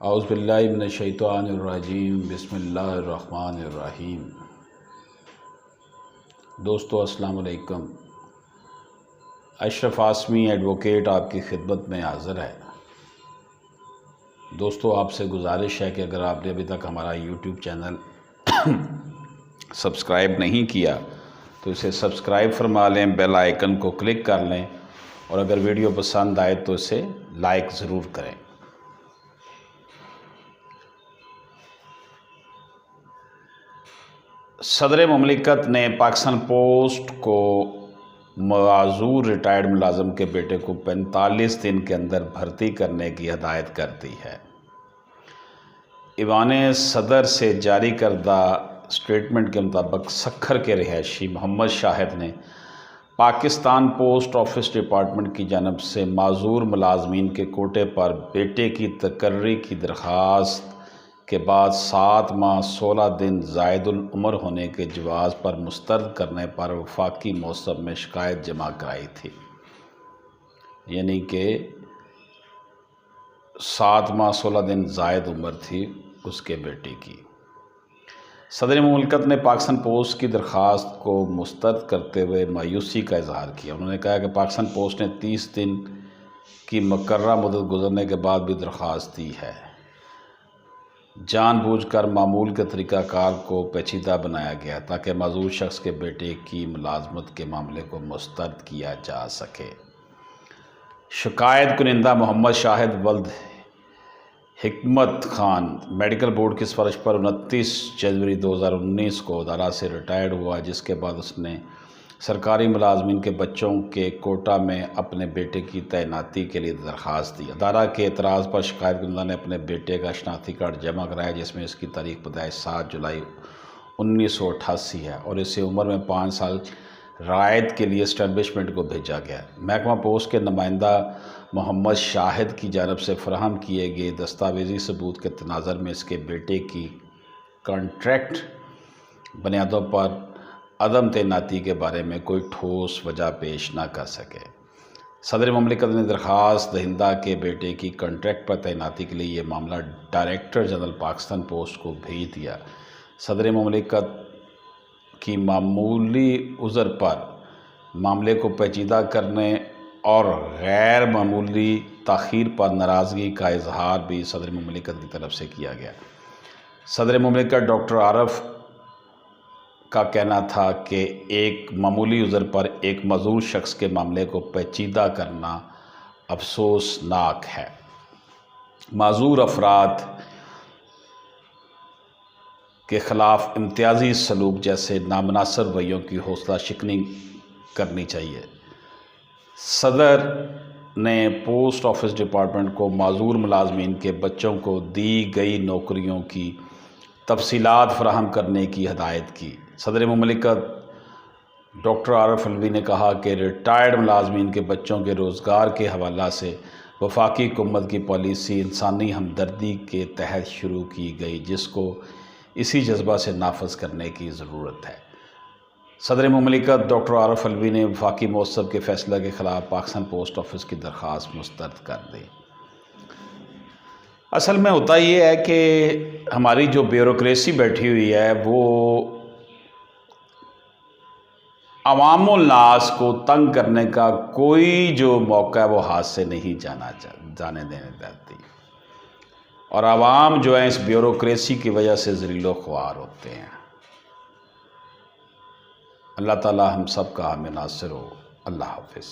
اعوذ باللہ من الشیطان الرجیم بسم اللہ الرحمن الرحیم۔ دوستو السلام علیکم۔ اشرف عاصمی ایڈوکیٹ آپ کی خدمت میں حاضر ہے۔ دوستو آپ سے گزارش ہے کہ اگر آپ نے ابھی تک ہمارا یوٹیوب چینل سبسکرائب نہیں کیا تو اسے سبسکرائب فرما لیں، بیل آئیکن کو کلک کر لیں، اور اگر ویڈیو پسند آئے تو اسے لائک ضرور کریں۔ صدر مملکت نے پاکستان پوسٹ کو معذور ریٹائرڈ ملازم کے بیٹے کو 45 دن کے اندر بھرتی کرنے کی ہدایت کر دی ہے۔ ایوان صدر سے جاری کردہ سٹیٹمنٹ کے مطابق سکھر کے رہائشی محمد شاہد نے پاکستان پوسٹ آفس ڈپارٹمنٹ کی جانب سے معذور ملازمین کے کوٹے پر بیٹے کی تقرری کی درخواست کے بعد 7 ماہ 16 دن زائد العمر ہونے کے جواز پر مسترد کرنے پر وفاقی موسم میں شکایت جمع کرائی تھی، یعنی کہ 7 ماہ 16 دن زائد عمر تھی اس کے بیٹے کی۔ صدر مملکت نے پاکستان پوسٹ کی درخواست کو مسترد کرتے ہوئے مایوسی کا اظہار کیا۔ انہوں نے کہا کہ پاکستان پوسٹ نے 30 دن کی مقررہ مدت گزرنے کے بعد بھی درخواست دی ہے۔ جان بوجھ کر معمول کے طریقہ کار کو پیچیدہ بنایا گیا تاکہ معذور شخص کے بیٹے کی ملازمت کے معاملے کو مسترد کیا جا سکے۔ شکایت کنندہ محمد شاہد ولد حکمت خان میڈیکل بورڈ کی سفارش پر 29 جنوری 2019 کو ادارہ سے ریٹائرڈ ہوا، جس کے بعد اس نے سرکاری ملازمین کے بچوں کے کوٹا میں اپنے بیٹے کی تعیناتی کے لیے درخواست دی۔ ادارہ کے اعتراض پر شکایت کنندہ نے اپنے بیٹے کا شناختی کارڈ جمع کرایا، جس میں اس کی تاریخ پیدائش 7 جولائی 1988 ہے، اور اسے عمر میں 5 سال رعایت کے لیے اسٹیبلشمنٹ کو بھیجا گیا۔ محکمہ پوسٹ کے نمائندہ محمد شاہد کی جانب سے فراہم کیے گئے دستاویزی ثبوت کے تناظر میں اس کے بیٹے کی کانٹریکٹ بنیادوں پر عدم تعیناتی کے بارے میں کوئی ٹھوس وجہ پیش نہ کر سکے۔ صدر مملکت نے درخواست دہندہ کے بیٹے کی کانٹریکٹ پر تعیناتی کے لیے یہ معاملہ ڈائریکٹر جنرل پاکستان پوسٹ کو بھیج دیا۔ صدر مملکت کی معمولی عذر پر معاملے کو پیچیدہ کرنے اور غیر معمولی تاخیر پر ناراضگی کا اظہار بھی صدر مملکت کی طرف سے کیا گیا۔ صدر مملکت ڈاکٹر عارف کا کہنا تھا کہ ایک معمولی عذر پر ایک معذور شخص کے معاملے کو پیچیدہ کرنا افسوسناک ہے۔ معذور افراد کے خلاف امتیازی سلوک جیسے نامناسب رویوں کی حوصلہ شکنی کرنی چاہیے۔ صدر نے پوسٹ آفس ڈپارٹمنٹ کو معذور ملازمین کے بچوں کو دی گئی نوکریوں کی تفصیلات فراہم کرنے کی ہدایت کی۔ صدر مملکت ڈاکٹر عارف علوی نے کہا کہ ریٹائرڈ ملازمین کے بچوں کے روزگار کے حوالہ سے وفاقی حکومت کی پالیسی انسانی ہمدردی کے تحت شروع کی گئی، جس کو اسی جذبہ سے نافذ کرنے کی ضرورت ہے۔ صدر مملکت ڈاکٹر عارف علوی نے وفاقی موثب کے فیصلہ کے خلاف پاکستان پوسٹ آفس کی درخواست مسترد کر دی۔ اصل میں ہوتا یہ ہے کہ ہماری جو بیوروکریسی بیٹھی ہوئی ہے وہ عوام الناس کو تنگ کرنے کا کوئی جو موقع ہے وہ ہاتھ سے نہیں جانے دینے دیتی، اور عوام جو ہے اس بیوروکریسی کی وجہ سے ذلیل و خوار ہوتے ہیں۔ اللہ تعالی ہم سب کا حامی ناصر ہو۔ اللہ حافظ۔